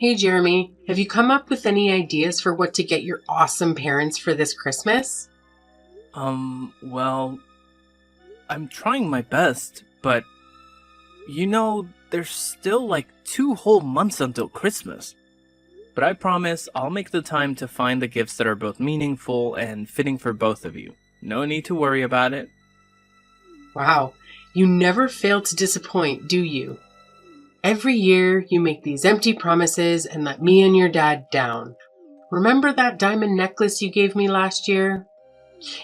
Hey Jeremy, have you come up with any ideas for what to get your awesome parents for this Christmas? Well, I'm trying my best, but there's still like 2 whole months until Christmas. But I promise I'll make the time to find the gifts that are both meaningful and fitting for both of you. No need to worry about it. Wow, you never fail to disappoint, do you? Every year you make these empty promises and let me and your dad down. Remember that diamond necklace you gave me last year?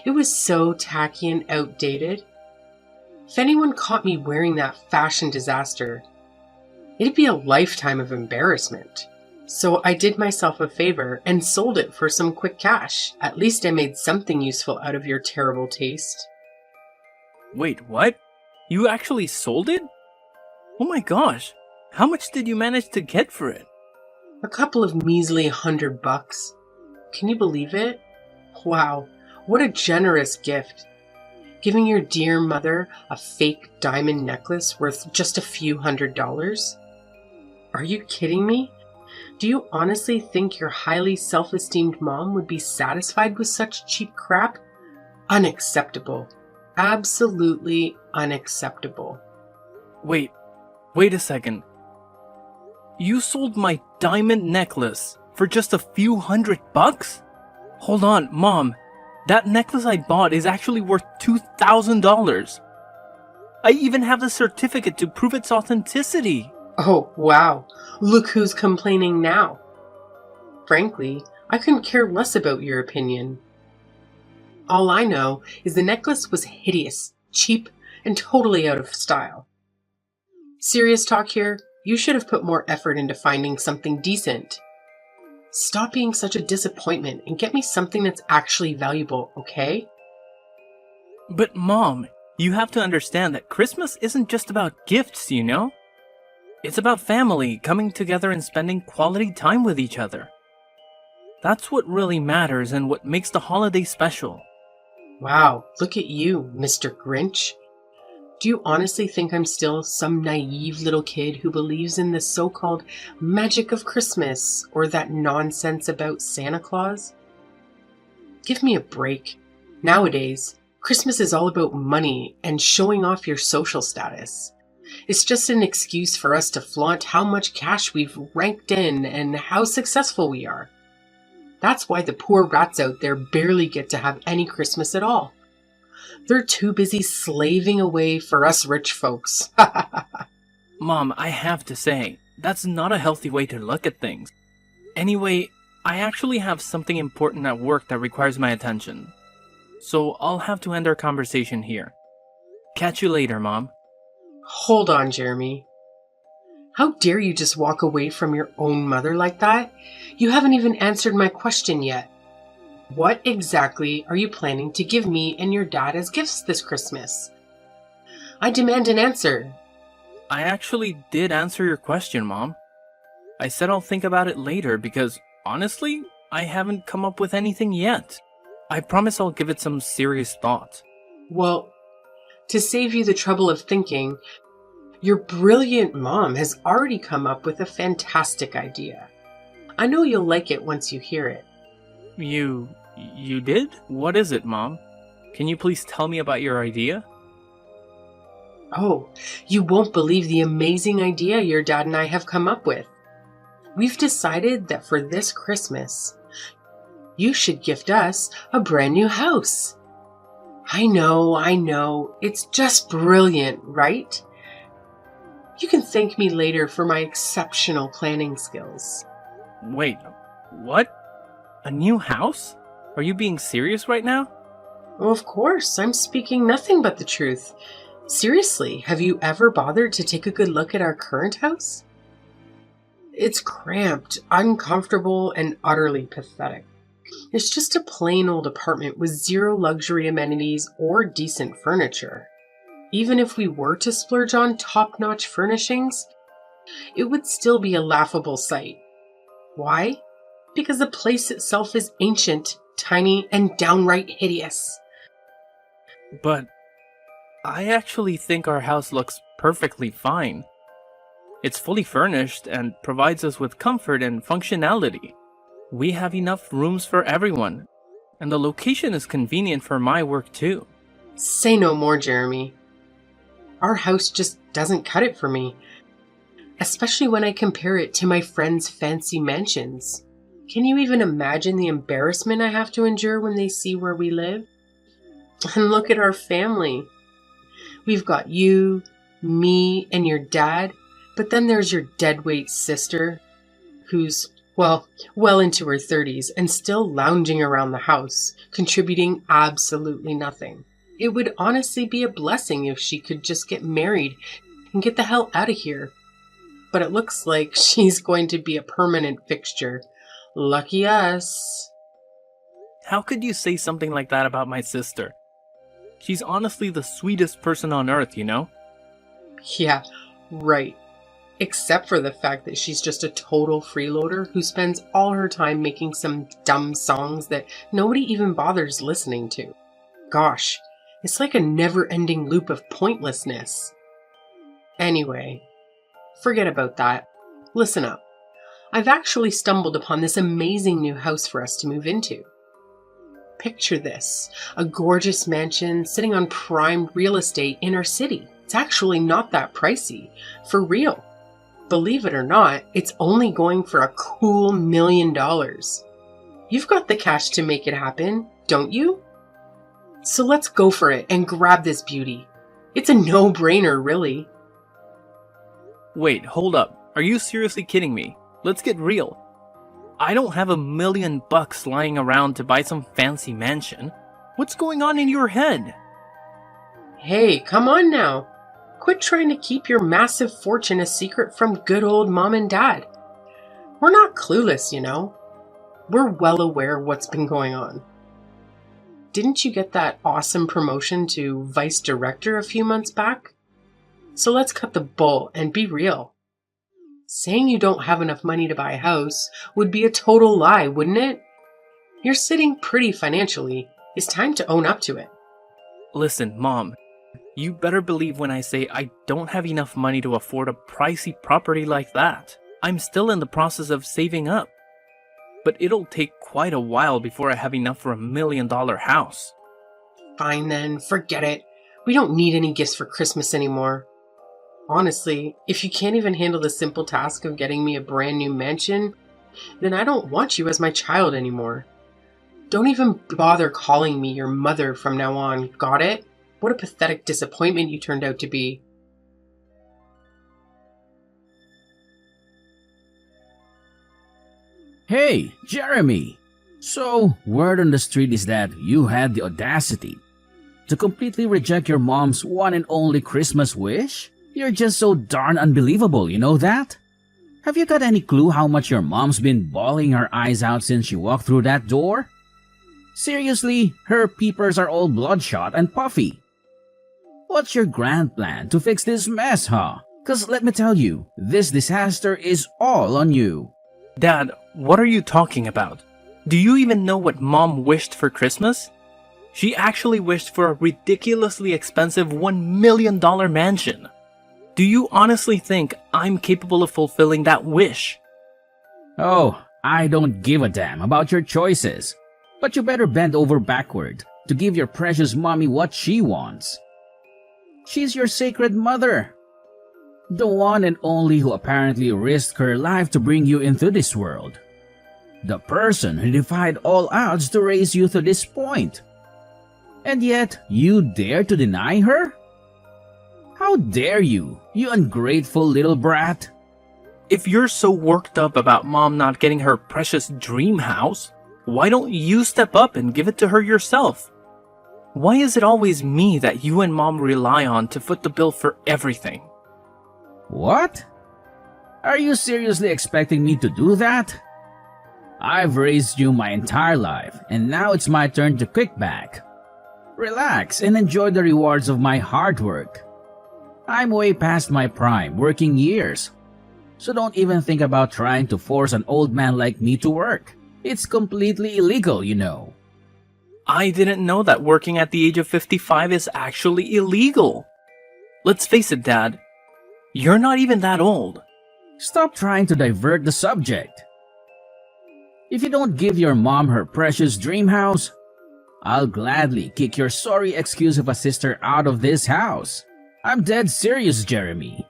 It was so tacky and outdated. If anyone caught me wearing that fashion disaster, it'd be a lifetime of embarrassment. So I did myself a favor and sold it for some quick cash. At least I made something useful out of your terrible taste. Wait, what? You actually sold it? Oh my gosh, how much did you manage to get for it? A couple of measly $100. Can you believe it? Wow, what a generous gift. Giving your dear mother a fake diamond necklace worth just a few $100s? Are you kidding me? Do you honestly think your highly self-esteemed mom would be satisfied with such cheap crap? Unacceptable. Absolutely unacceptable. Wait a second. You sold my diamond necklace for just a few $100? Hold on, Mom. That necklace I bought is actually worth $2,000. I even have the certificate to prove its authenticity. Oh, wow. Look who's complaining now. Frankly, I couldn't care less about your opinion. All I know is the necklace was hideous, cheap, and totally out of style. Serious talk here, you should have put more effort into finding something decent. Stop being such a disappointment and get me something that's actually valuable, okay? But Mom, you have to understand that Christmas isn't just about gifts, you know? It's about family coming together and spending quality time with each other. That's what really matters and what makes the holiday special. Wow, look at you, Mr. Grinch. Do you honestly think I'm still some naive little kid who believes in the so-called magic of Christmas or that nonsense about Santa Claus? Give me a break. Nowadays, Christmas is all about money and showing off your social status. It's just an excuse for us to flaunt how much cash we've ranked in and how successful we are. That's why the poor rats out there barely get to have any Christmas at all. They're too busy slaving away for us rich folks. Mom, I have to say, that's not a healthy way to look at things. Anyway, I actually have something important at work that requires my attention. So I'll have to end our conversation here. Catch you later, Mom. Hold on, Jeremy. How dare you just walk away from your own mother like that? You haven't even answered my question yet. What exactly are you planning to give me and your dad as gifts this Christmas? I demand an answer. I actually did answer your question, Mom. I said I'll think about it later because, honestly, I haven't come up with anything yet. I promise I'll give it some serious thought. Well, to save you the trouble of thinking, your brilliant mom has already come up with a fantastic idea. I know you'll like it once you hear it. You did? What is it, Mom? Can you please tell me about your idea? Oh, you won't believe the amazing idea your dad and I have come up with. We've decided that for this Christmas, you should gift us a brand new house. I know. It's just brilliant, right? You can thank me later for my exceptional planning skills. Wait, what? A new house? Are you being serious right now? Oh, of course, I'm speaking nothing but the truth. Seriously, have you ever bothered to take a good look at our current house? It's cramped, uncomfortable, and utterly pathetic. It's just a plain old apartment with zero luxury amenities or decent furniture. Even if we were to splurge on top-notch furnishings, it would still be a laughable sight. Why? Because the place itself is ancient, tiny, and downright hideous. But I actually think our house looks perfectly fine. It's fully furnished and provides us with comfort and functionality. We have enough rooms for everyone, and the location is convenient for my work too. Say no more, Jeremy. Our house just doesn't cut it for me, especially when I compare it to my friends' fancy mansions. Can you even imagine the embarrassment I have to endure when they see where we live? And look at our family. We've got you, me, and your dad, but then there's your deadweight sister, who's, well into her 30s and still lounging around the house, contributing absolutely nothing. It would honestly be a blessing if she could just get married and get the hell out of here. But it looks like she's going to be a permanent fixture. Lucky us. How could you say something like that about my sister? She's honestly the sweetest person on earth, you know? Yeah, right. Except for the fact that she's just a total freeloader who spends all her time making some dumb songs that nobody even bothers listening to. Gosh, it's like a never-ending loop of pointlessness. Anyway, forget about that. Listen up. I've actually stumbled upon this amazing new house for us to move into. Picture this, a gorgeous mansion sitting on prime real estate in our city. It's actually not that pricey, for real. Believe it or not, it's only going for a cool $1 million. You've got the cash to make it happen, don't you? So let's go for it and grab this beauty. It's a no-brainer, really. Wait, hold up. Are you seriously kidding me? Let's get real. I don't have $1 million lying around to buy some fancy mansion. What's going on in your head? Hey, come on now. Quit trying to keep your massive fortune a secret from good old mom and dad. We're not clueless, you know. We're well aware of what's been going on. Didn't you get that awesome promotion to vice director a few months back? So let's cut the bull and be real. Saying you don't have enough money to buy a house would be a total lie, wouldn't it? You're sitting pretty financially. It's time to own up to it. Listen, Mom. You better believe when I say I don't have enough money to afford a pricey property like that. I'm still in the process of saving up. But it'll take quite a while before I have enough for $1 million house. Fine then, forget it. We don't need any gifts for Christmas anymore. Honestly, if you can't even handle the simple task of getting me a brand new mansion, then I don't want you as my child anymore. Don't even bother calling me your mother from now on, got it? What a pathetic disappointment you turned out to be. Hey, Jeremy! So, word on the street is that you had the audacity to completely reject your mom's one and only Christmas wish? You're just so darn unbelievable, you know that? Have you got any clue how much your mom's been bawling her eyes out since she walked through that door? Seriously, her peepers are all bloodshot and puffy. What's your grand plan to fix this mess, huh? 'Cause let me tell you, this disaster is all on you. Dad, what are you talking about? Do you even know what Mom wished for Christmas? She actually wished for a ridiculously expensive $1 million mansion. Do you honestly think I'm capable of fulfilling that wish? Oh, I don't give a damn about your choices. But you better bend over backward to give your precious mommy what she wants. She's your sacred mother. The one and only who apparently risked her life to bring you into this world. The person who defied all odds to raise you to this point. And yet, you dare to deny her? How dare you, you ungrateful little brat? If you're so worked up about Mom not getting her precious dream house, why don't you step up and give it to her yourself? Why is it always me that you and Mom rely on to foot the bill for everything? What? Are you seriously expecting me to do that? I've raised you my entire life, and now it's my turn to kick back. Relax and enjoy the rewards of my hard work. I'm way past my prime working years, so don't even think about trying to force an old man like me to work. It's completely illegal, you know. I didn't know that working at the age of 55 is actually illegal. Let's face it, Dad. You're not even that old. Stop trying to divert the subject. If you don't give your mom her precious dream house, I'll gladly kick your sorry excuse of a sister out of this house. I'm dead serious, Jeremy.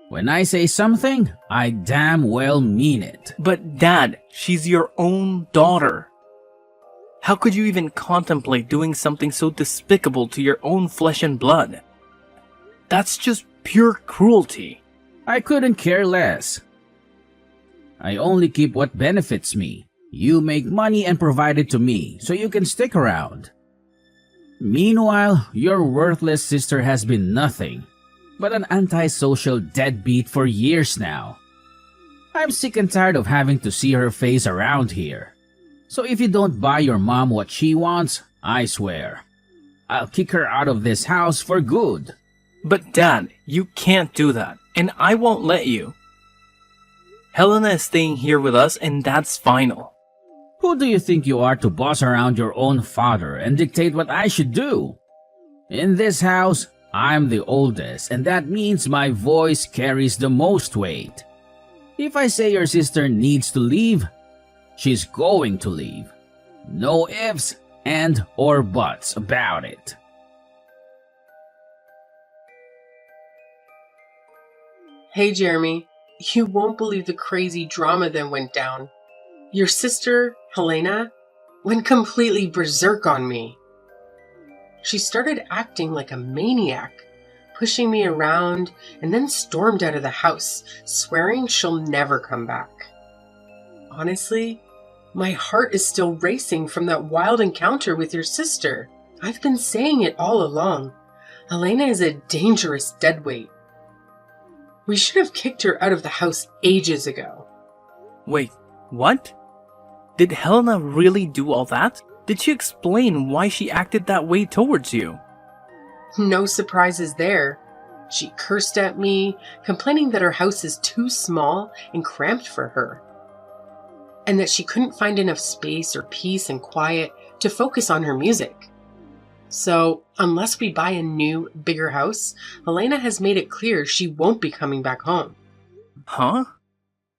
When I say something, I damn well mean it. But Dad, she's your own daughter. How could you even contemplate doing something so despicable to your own flesh and blood? That's just pure cruelty. I couldn't care less. I only keep what benefits me. You make money and provide it to me so you can stick around. Meanwhile, your worthless sister has been nothing but an antisocial deadbeat for years now. I'm sick and tired of having to see her face around here. So if you don't buy your mom what she wants, I swear, I'll kick her out of this house for good. But Dad, you can't do that, and I won't let you. Helena is staying here with us, and that's final. Who do you think you are to boss around your own father and dictate what I should do? In this house, I'm the oldest, and that means my voice carries the most weight. If I say your sister needs to leave, she's going to leave. No ifs and or buts about it. Hey, Jeremy, you won't believe the crazy drama that went down. Your sister, Helena, went completely berserk on me. She started acting like a maniac, pushing me around, and then stormed out of the house, swearing she'll never come back. Honestly, my heart is still racing from that wild encounter with your sister. I've been saying it all along. Helena is a dangerous deadweight. We should have kicked her out of the house ages ago. Wait, what? Did Helena really do all that? Did she explain why she acted that way towards you? No surprises there. She cursed at me, complaining that her house is too small and cramped for her, and that she couldn't find enough space or peace and quiet to focus on her music. So, unless we buy a new, bigger house, Helena has made it clear she won't be coming back home. Huh?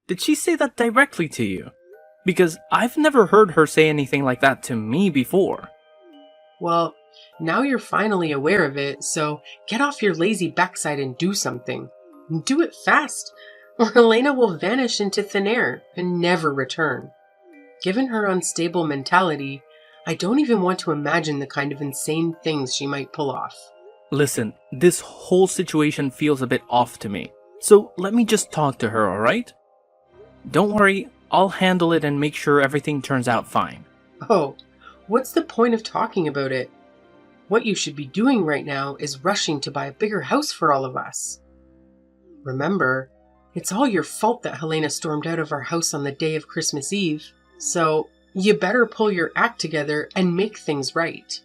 Did she say that directly to you? Because I've never heard her say anything like that to me before. Well, now you're finally aware of it, so get off your lazy backside and do something. And do it fast, or Helena will vanish into thin air and never return. Given her unstable mentality, I don't even want to imagine the kind of insane things she might pull off. Listen, this whole situation feels a bit off to me, so let me just talk to her, alright? Don't worry, I'll handle it and make sure everything turns out fine. Oh, what's the point of talking about it? What you should be doing right now is rushing to buy a bigger house for all of us. Remember, it's all your fault that Helena stormed out of our house on the day of Christmas Eve, so you better pull your act together and make things right.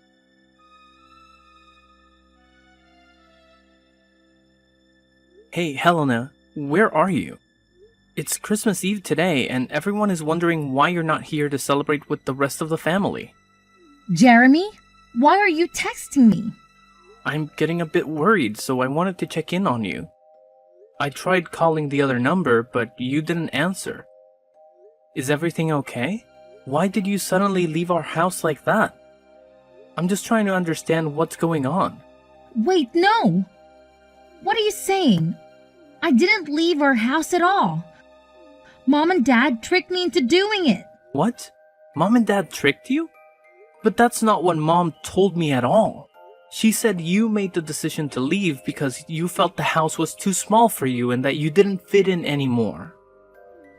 Hey, Helena, where are you? It's Christmas Eve today, and everyone is wondering why you're not here to celebrate with the rest of the family. Jeremy, why are you texting me? I'm getting a bit worried, so I wanted to check in on you. I tried calling the other number, but you didn't answer. Is everything okay? Why did you suddenly leave our house like that? I'm just trying to understand what's going on. Wait, no! What are you saying? I didn't leave our house at all. Mom and Dad tricked me into doing it. What? Mom and Dad tricked you? But that's not what Mom told me at all. She said you made the decision to leave because you felt the house was too small for you and that you didn't fit in anymore.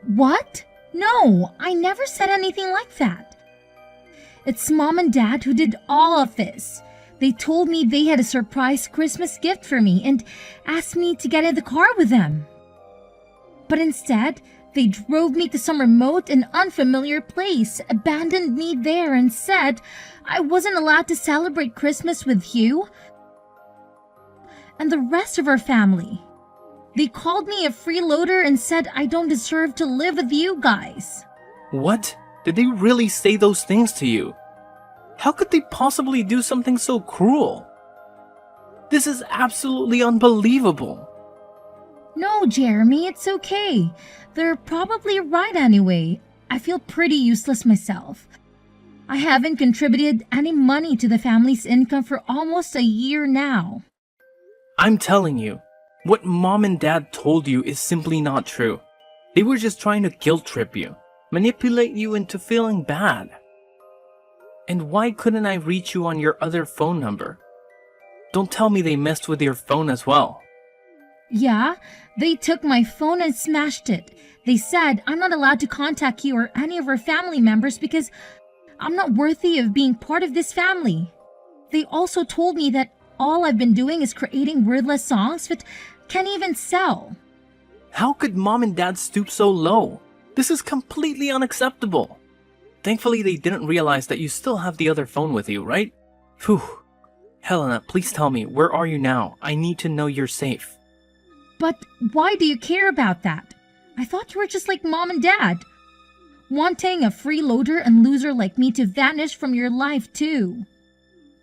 What? No, I never said anything like that. It's Mom and Dad who did all of this. They told me they had a surprise Christmas gift for me and asked me to get in the car with them. But instead, they drove me to some remote and unfamiliar place, abandoned me there, and said I wasn't allowed to celebrate Christmas with you and the rest of our family. They called me a freeloader and said I don't deserve to live with you guys. What? Did they really say those things to you? How could they possibly do something so cruel? This is absolutely unbelievable. No, Jeremy, it's okay. They're probably right anyway. I feel pretty useless myself. I haven't contributed any money to the family's income for almost a year now. I'm telling you, what mom and dad told you is simply not true. They were just trying to guilt trip you, manipulate you into feeling bad. And why couldn't I reach you on your other phone number? Don't tell me they messed with your phone as well. Yeah, they took my phone and smashed it. They said I'm not allowed to contact you or any of our family members because I'm not worthy of being part of this family. They also told me that all I've been doing is creating wordless songs that can't even sell. How could mom and dad stoop so low? This is completely unacceptable. Thankfully, they didn't realize that you still have the other phone with you, right? Phew. Helena, please tell me, where are you now? I need to know you're safe. But why do you care about that? I thought you were just like mom and dad. Wanting a freeloader and loser like me to vanish from your life too.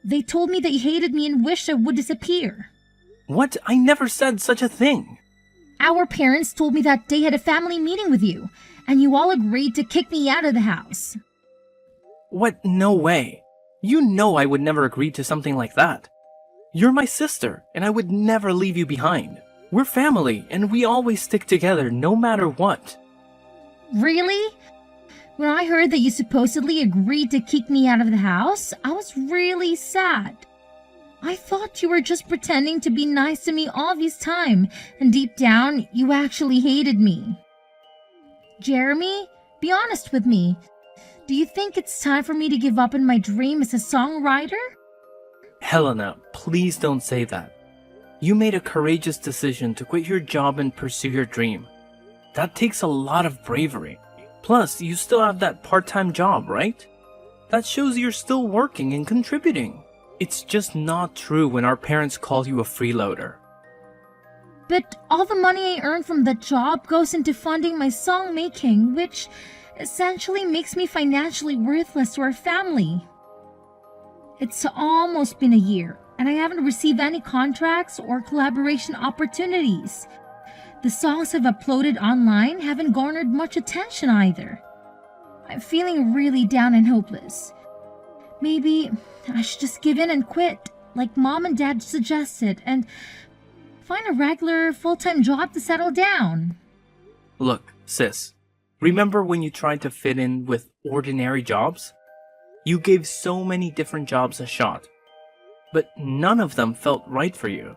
They told me that you hated me and wished I would disappear. What? I never said such a thing. Our parents told me that they had a family meeting with you, and you all agreed to kick me out of the house. What? No way. You know I would never agree to something like that. You're my sister, and I would never leave you behind. We're family, and we always stick together no matter what. Really? When I heard that you supposedly agreed to kick me out of the house, I was really sad. I thought you were just pretending to be nice to me all this time, and deep down, you actually hated me. Jeremy, be honest with me. Do you think it's time for me to give up on my dream as a songwriter? Helena, please don't say that. You made a courageous decision to quit your job and pursue your dream. That takes a lot of bravery. Plus, you still have that part-time job, right? That shows you're still working and contributing. It's just not true when our parents call you a freeloader. But all the money I earn from that job goes into funding my song making, which essentially makes me financially worthless to our family. It's almost been a year, and I haven't received any contracts or collaboration opportunities. The songs I've uploaded online haven't garnered much attention either. I'm feeling really down and hopeless. Maybe I should just give in and quit, like mom and dad suggested, and find a regular full-time job to settle down. Look, sis, remember when you tried to fit in with ordinary jobs? You gave so many different jobs a shot, but none of them felt right for you.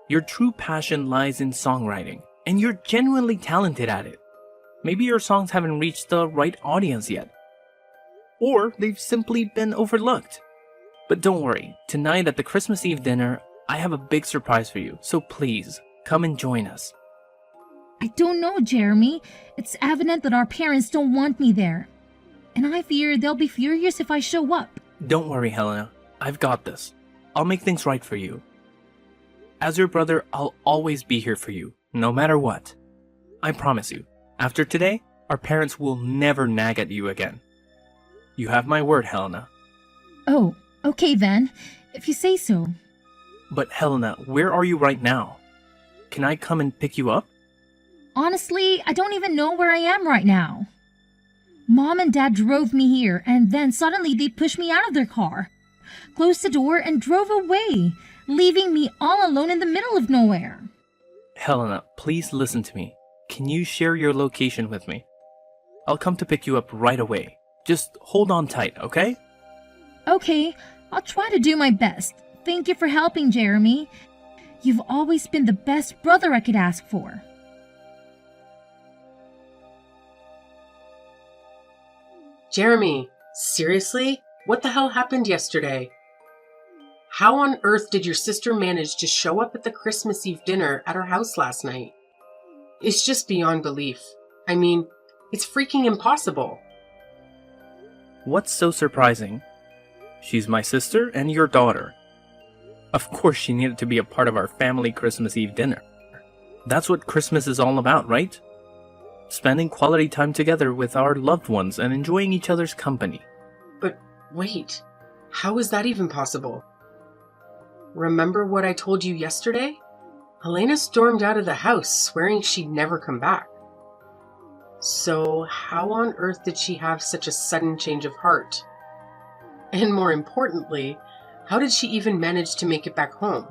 Your true passion lies in songwriting, and you're genuinely talented at it. Maybe your songs haven't reached the right audience yet, or they've simply been overlooked. But don't worry, tonight at the Christmas Eve dinner, I have a big surprise for you, so please, come and join us. I don't know, Jeremy. It's evident that our parents don't want me there. And I fear they'll be furious if I show up. Don't worry, Helena. I've got this. I'll make things right for you. As your brother, I'll always be here for you, no matter what. I promise you, after today, our parents will never nag at you again. You have my word, Helena. Oh, okay then, if you say so. But Helena, where are you right now? Can I come and pick you up? Honestly, I don't even know where I am right now. Mom and Dad drove me here, and then suddenly they pushed me out of their car, closed the door, and drove away, leaving me all alone in the middle of nowhere. Helena, please listen to me. Can you share your location with me? I'll come to pick you up right away. Just hold on tight, okay? Okay, I'll try to do my best. Thank you for helping, Jeremy. You've always been the best brother I could ask for. Jeremy, seriously? What the hell happened yesterday? How on earth did your sister manage to show up at the Christmas Eve dinner at her house last night? It's just beyond belief. I mean, it's freaking impossible. What's so surprising? She's my sister and your daughter. Of course she needed to be a part of our family Christmas Eve dinner. That's what Christmas is all about, right? Spending quality time together with our loved ones and enjoying each other's company. But wait, how is that even possible? Remember what I told you yesterday? Helena stormed out of the house, swearing she'd never come back. So how on earth did she have such a sudden change of heart? And more importantly, how did she even manage to make it back home?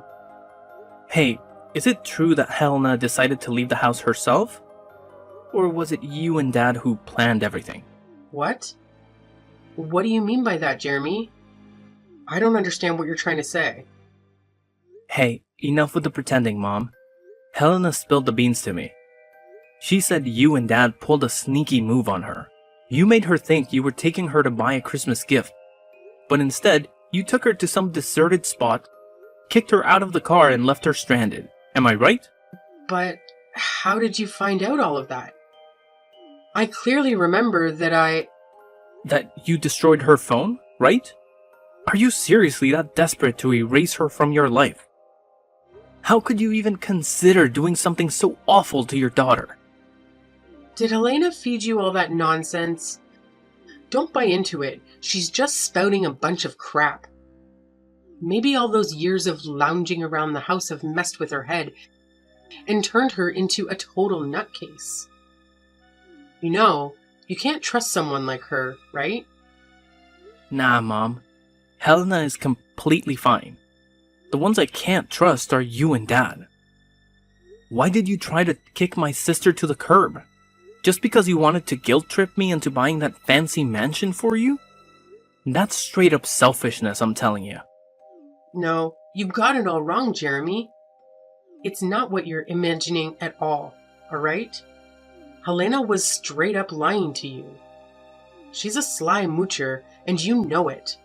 Hey, is it true that Helena decided to leave the house herself? Or was it you and Dad who planned everything? What? What do you mean by that, Jeremy? I don't understand what you're trying to say. Hey, enough with the pretending, Mom. Helena spilled the beans to me. She said you and Dad pulled a sneaky move on her. You made her think you were taking her to buy a Christmas gift. But instead, you took her to some deserted spot, kicked her out of the car, and left her stranded. Am I right? But how did you find out all of that? I clearly remember that That you destroyed her phone, right? Are you seriously that desperate to erase her from your life? How could you even consider doing something so awful to your daughter? Did Helena feed you all that nonsense? Don't buy into it. She's just spouting a bunch of crap. Maybe all those years of lounging around the house have messed with her head and turned her into a total nutcase. You know, you can't trust someone like her, right? Nah, Mom. Helena is completely fine. The ones I can't trust are you and Dad. Why did you try to kick my sister to the curb? Just because you wanted to guilt trip me into buying that fancy mansion for you? That's straight up selfishness, I'm telling you. No, you got it all wrong, Jeremy. It's not what you're imagining at all right? Helena was straight up lying to you. She's a sly moocher, and you know it.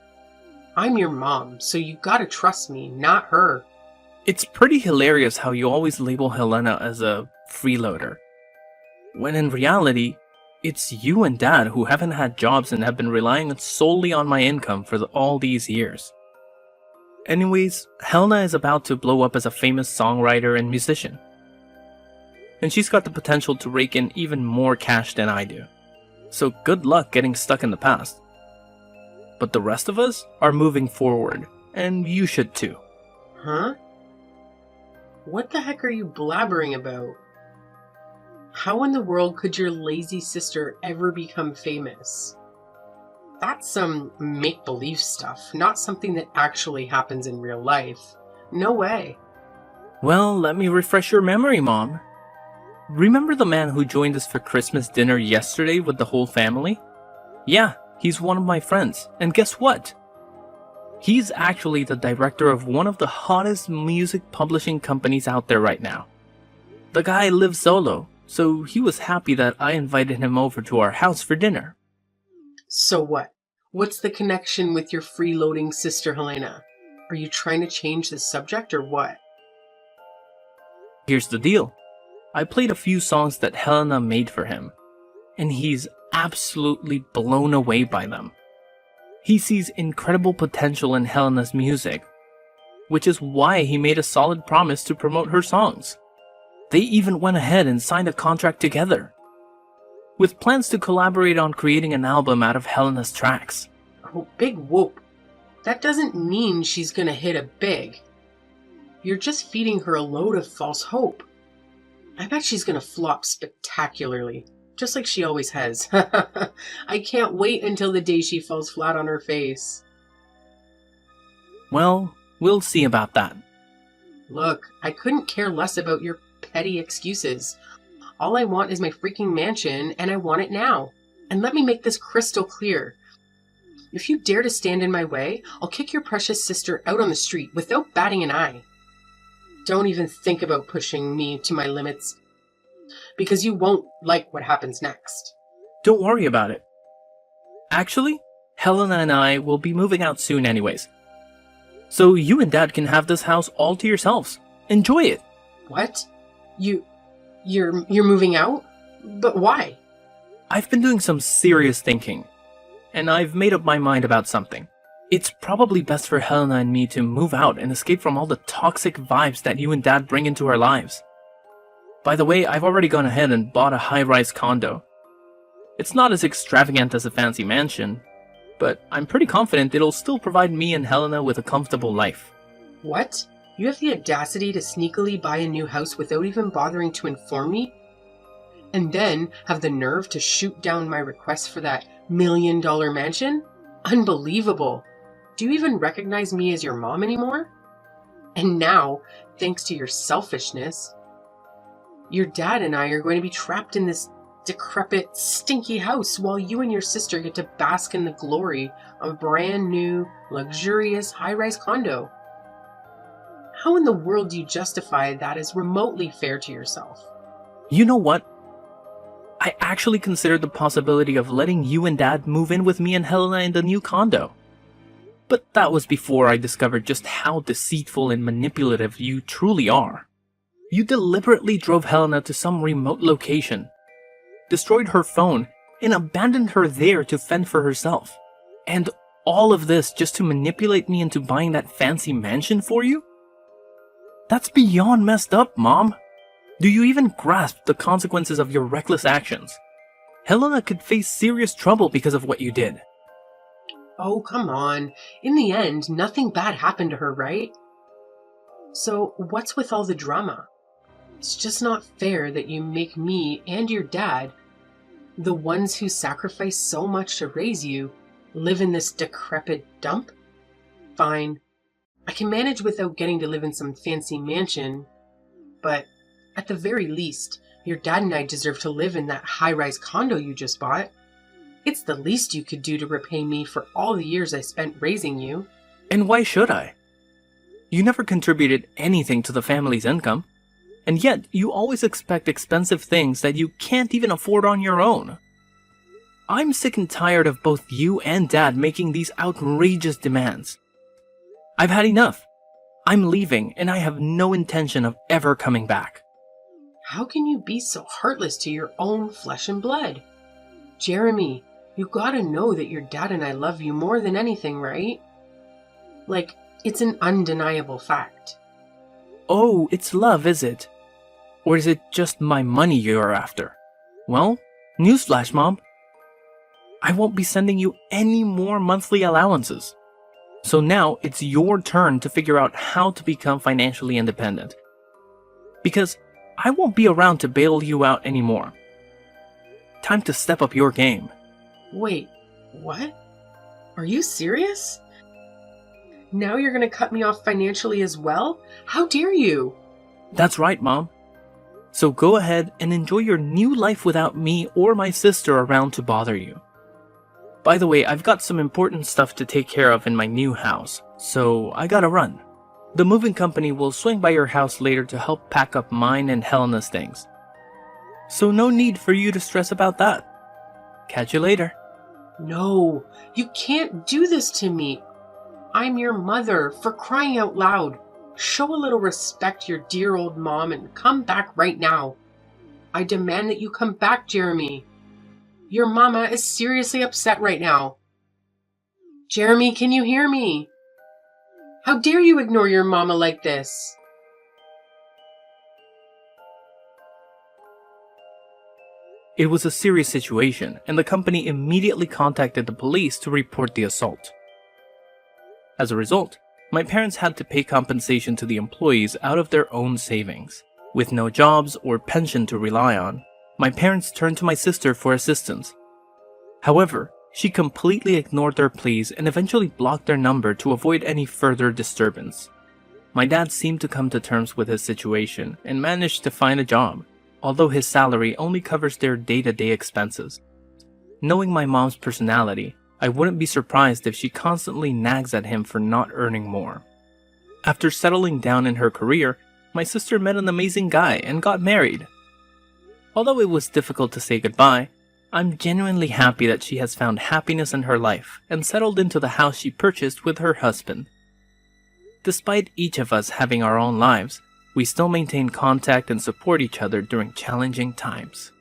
I'm your mom, so you gotta trust me, not her. It's pretty hilarious how you always label Helena as a freeloader, when in reality, it's you and Dad who haven't had jobs and have been relying solely on my income for all these years. Anyways, Helena is about to blow up as a famous songwriter and musician. And she's got the potential to rake in even more cash than I do. So good luck getting stuck in the past. But the rest of us are moving forward, and you should too. Huh? What the heck are you blabbering about? How in the world could your lazy sister ever become famous? That's some make-believe stuff, not something that actually happens in real life. No way. Well, let me refresh your memory, Mom. Remember the man who joined us for Christmas dinner yesterday with the whole family? Yeah, he's one of my friends, and guess what? He's actually the director of one of the hottest music publishing companies out there right now. The guy lives solo, so he was happy that I invited him over to our house for dinner. So what? What's the connection with your freeloading sister Helena? Are you trying to change the subject or what? Here's the deal. I played a few songs that Helena made for him, and he's absolutely blown away by them. He sees incredible potential in Helena's music, which is why he made a solid promise to promote her songs. They even went ahead and signed a contract together, with plans to collaborate on creating an album out of Helena's tracks. Oh, big whoop. That doesn't mean she's gonna hit it big. You're just feeding her a load of false hope. I bet she's gonna flop spectacularly, just like she always has. I can't wait until the day she falls flat on her face. Well, we'll see about that. Look, I couldn't care less about your petty excuses. All I want is my freaking mansion, and I want it now. And let me make this crystal clear. If you dare to stand in my way, I'll kick your precious sister out on the street without batting an eye. Don't even think about pushing me to my limits, because you won't like what happens next. Don't worry about it. Actually, Helena and I will be moving out soon anyways. So you and Dad can have this house all to yourselves. Enjoy it. What? You're moving out? But why? I've been doing some serious thinking, and I've made up my mind about something. It's probably best for Helena and me to move out and escape from all the toxic vibes that you and Dad bring into our lives. By the way, I've already gone ahead and bought a high-rise condo. It's not as extravagant as a fancy mansion, but I'm pretty confident it'll still provide me and Helena with a comfortable life. What? You have the audacity to sneakily buy a new house without even bothering to inform me? And then have the nerve to shoot down my request for that $1 million mansion? Unbelievable. Do you even recognize me as your mom anymore? And now, thanks to your selfishness, your dad and I are going to be trapped in this decrepit, stinky house while you and your sister get to bask in the glory of a brand new, luxurious high-rise condo. How in the world do you justify that as remotely fair to yourself? You know what? I actually considered the possibility of letting you and Dad move in with me and Helena in the new condo. But that was before I discovered just how deceitful and manipulative you truly are. You deliberately drove Helena to some remote location, destroyed her phone, and abandoned her there to fend for herself. And all of this just to manipulate me into buying that fancy mansion for you? That's beyond messed up, Mom. Do you even grasp the consequences of your reckless actions? Helena could face serious trouble because of what you did. Oh, come on. In the end, nothing bad happened to her, right? So what's with all the drama? It's just not fair that you make me and your dad, the ones who sacrificed so much to raise you, live in this decrepit dump? Fine. I can manage without getting to live in some fancy mansion, but at the very least, your dad and I deserve to live in that high-rise condo you just bought. It's the least you could do to repay me for all the years I spent raising you. And why should I? You never contributed anything to the family's income, and yet you always expect expensive things that you can't even afford on your own. I'm sick and tired of both you and Dad making these outrageous demands. I've had enough. I'm leaving, and I have no intention of ever coming back. How can you be so heartless to your own flesh and blood? Jeremy, you gotta know that your dad and I love you more than anything, right? Like, it's an undeniable fact. Oh, it's love, is it? Or is it just my money you're after? Well, newsflash, Mom. I won't be sending you any more monthly allowances. So now it's your turn to figure out how to become financially independent. Because I won't be around to bail you out anymore. Time to step up your game. Wait, what? Are you serious? Now you're gonna cut me off financially as well? How dare you? That's right, Mom. So go ahead and enjoy your new life without me or my sister around to bother you. By the way, I've got some important stuff to take care of in my new house, so I gotta run. The moving company will swing by your house later to help pack up mine and Helena's things. So no need for you to stress about that. Catch you later. No, you can't do this to me. I'm your mother, for crying out loud. Show a little respect to your dear old mom and come back right now. I demand that you come back, Jeremy. Your mama is seriously upset right now. Jeremy, can you hear me? How dare you ignore your mama like this? It was a serious situation, and the company immediately contacted the police to report the assault. As a result, my parents had to pay compensation to the employees out of their own savings. With no jobs or pension to rely on, my parents turned to my sister for assistance. However, she completely ignored their pleas and eventually blocked their number to avoid any further disturbance. My dad seemed to come to terms with his situation and managed to find a job, although his salary only covers their day-to-day expenses. Knowing my mom's personality, I wouldn't be surprised if she constantly nags at him for not earning more. After settling down in her career, my sister met an amazing guy and got married. Although it was difficult to say goodbye, I'm genuinely happy that she has found happiness in her life and settled into the house she purchased with her husband. Despite each of us having our own lives, we still maintain contact and support each other during challenging times.